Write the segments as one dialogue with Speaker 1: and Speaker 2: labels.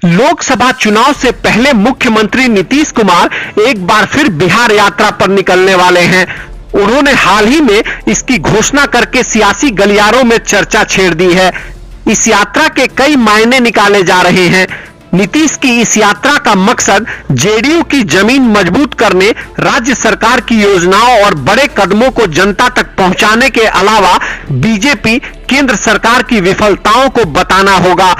Speaker 1: लोकसभा चुनाव से पहले मुख्यमंत्री नीतीश कुमार एक बार फिर बिहार यात्रा पर निकलने वाले हैं। उन्होंने हाल ही में इसकी घोषणा करके सियासी गलियारों में चर्चा छेड़ दी है। इस यात्रा के कई मायने निकाले जा रहे हैं। नीतीश की इस यात्रा का मकसद जेडीयू की जमीन मजबूत करने, राज्य सरकार की योजनाओं और बड़े कदमों को जनता तक पहुंचाने के अलावा बीजेपी केंद्र सरकार की विफलताओं को बताना होगा।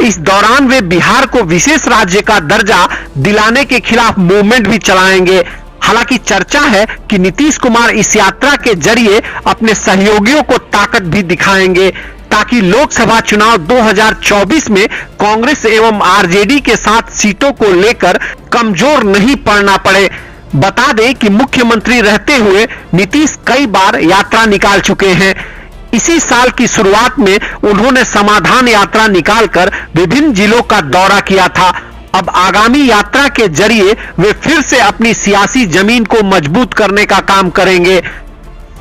Speaker 1: इस दौरान वे बिहार को विशेष राज्य का दर्जा दिलाने के खिलाफ मूवमेंट भी चलाएंगे। हालांकि चर्चा है कि नीतीश कुमार इस यात्रा के जरिए अपने सहयोगियों को ताकत भी दिखाएंगे ताकि लोकसभा चुनाव 2024 में कांग्रेस एवं आरजेडी के साथ सीटों को लेकर कमजोर नहीं पड़ना पड़े। बता दें कि मुख्यमंत्री रहते हुए नीतीश कई बार यात्रा निकाल चुके हैं। इसी साल की शुरुआत में उन्होंने समाधान यात्रा निकालकर विभिन्न जिलों का दौरा किया था। अब आगामी यात्रा के जरिए वे फिर से अपनी सियासी जमीन को मजबूत करने का काम करेंगे।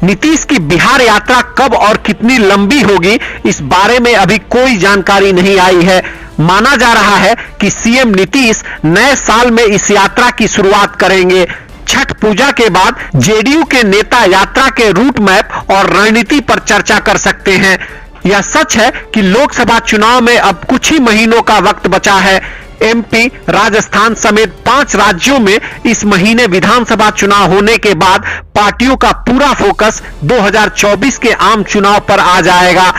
Speaker 1: नीतीश की बिहार यात्रा कब और कितनी लंबी होगी, इस बारे में अभी कोई जानकारी नहीं आई है। माना जा रहा है कि सीएम नीतीश नए साल में इस यात्रा की शुरुआत करेंगे। छठ पूजा के बाद जेडीयू के नेता यात्रा के रूट मैप और रणनीति पर चर्चा कर सकते हैं। यह सच है कि लोकसभा चुनाव में अब कुछ ही महीनों का वक्त बचा है। एमपी, राजस्थान समेत 5 राज्यों में इस महीने विधानसभा चुनाव होने के बाद पार्टियों का पूरा फोकस 2024 के आम चुनाव पर आ जाएगा।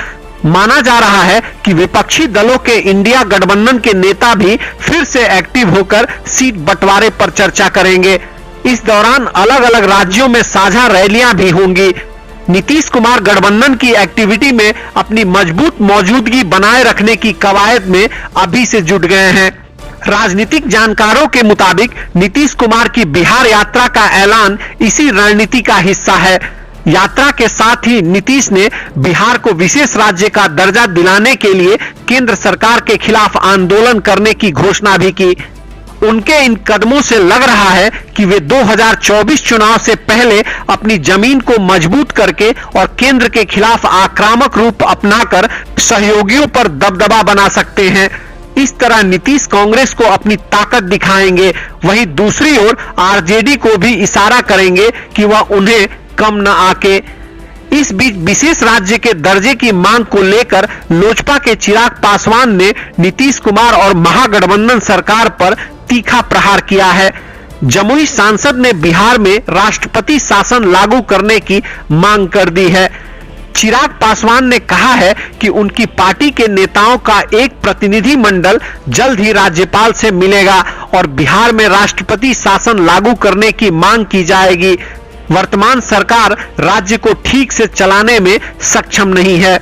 Speaker 1: माना जा रहा है कि विपक्षी दलों के इंडिया गठबंधन के नेता भी फिर से एक्टिव होकर सीट बंटवारे पर चर्चा करेंगे। इस दौरान अलग अलग राज्यों में साझा रैलियां भी होंगी। नीतीश कुमार गठबंधन की एक्टिविटी में अपनी मजबूत मौजूदगी बनाए रखने की कवायद में अभी से जुट गए हैं। राजनीतिक जानकारों के मुताबिक नीतीश कुमार की बिहार यात्रा का ऐलान इसी रणनीति का हिस्सा है। यात्रा के साथ ही नीतीश ने बिहार को विशेष राज्य का दर्जा दिलाने के लिए केंद्र सरकार के खिलाफ आंदोलन करने की घोषणा भी की। उनके इन कदमों से लग रहा है कि वे 2024 चुनाव से पहले अपनी जमीन को मजबूत करके और केंद्र के खिलाफ आक्रामक रूप अपनाकर सहयोगियों पर दबदबा बना सकते हैं। इस तरह नीतीश कांग्रेस को अपनी ताकत दिखाएंगे, वहीं दूसरी ओर आरजेडी को भी इशारा करेंगे कि वह उन्हें कम न आके। इस बीच विशेष राज्य के दर्जे की मांग को लेकर लोजपा के चिराग पासवान ने नीतीश कुमार और महागठबंधन सरकार पर तीखा प्रहार किया है। जमुई सांसद ने बिहार में राष्ट्रपति शासन लागू करने की मांग कर दी है। चिराग पासवान ने कहा है कि उनकी पार्टी के नेताओं का एक प्रतिनिधि मंडल जल्द ही राज्यपाल से मिलेगा और बिहार में राष्ट्रपति शासन लागू करने की मांग की जाएगी। वर्तमान सरकार राज्य को ठीक से चलाने में सक्षम नहीं है।